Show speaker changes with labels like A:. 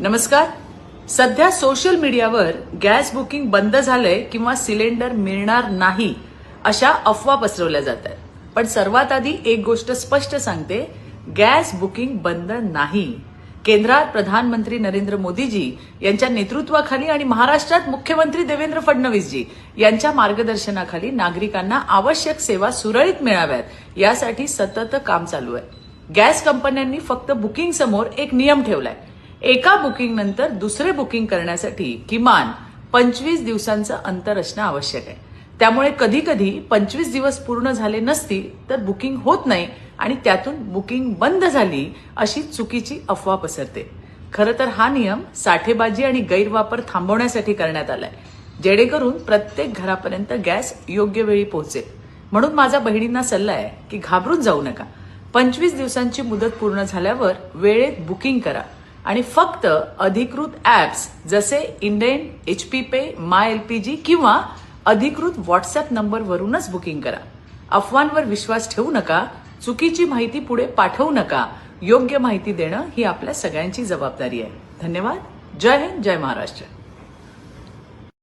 A: नमस्कार. सध्या सोशल मीडियावर गॅस बुकिंग बंद झालंय किंवा सिलेंडर मिळणार नाही अशा अफवा पसरवल्या जात आहेत. पण सर्वात आधी एक गोष्ट स्पष्ट सांगते, गॅस बुकिंग बंद नाही. केंद्रात प्रधानमंत्री नरेंद्र मोदीजी यांच्या नेतृत्वाखाली आणि महाराष्ट्रात मुख्यमंत्री देवेंद्र फडणवीसजी यांच्या मार्गदर्शनाखाली नागरिकांना आवश्यक सेवा सुरळीत मिळाव्यात यासाठी सतत काम चालू आहे. गॅस कंपन्यांनी फक्त बुकिंग समोर एक नियम ठेवलाय. एका बुकिंग नंतर दुसरे बुकिंग करण्यासाठी किमान 25 दिवसांचं अंतर असणं आवश्यक आहे. त्यामुळे कधी कधी 25 दिवस पूर्ण झाले नसतील तर बुकिंग होत नाही आणि त्यातून बुकिंग बंद झाली अशी चुकीची अफवा पसरते. खरं तर हा नियम साठेबाजी आणि गैरवापर थांबवण्यासाठी करण्यात आलाय, जेणेकरून प्रत्येक घरापर्यंत गॅस योग्य वेळी पोहोचेल. म्हणून माझा बहिणींना सल्ला आहे की घाबरून जाऊ नका. 25 दिवसांची मुदत पूर्ण झाल्यावर वेळेत बुकिंग करा आणि फक्त अधिकृत ऍप्स जसे इंडेन, HP पे, माय LPG किंवा अधिकृत व्हॉट्सअप नंबरवरूनच बुकिंग करा. अफवांवर विश्वास ठेवू नका, चुकीची माहिती पुढे पाठवू नका. योग्य माहिती देणं ही आपल्या सगळ्यांची जबाबदारी आहे. धन्यवाद. जय हिंद, जय महाराष्ट्र.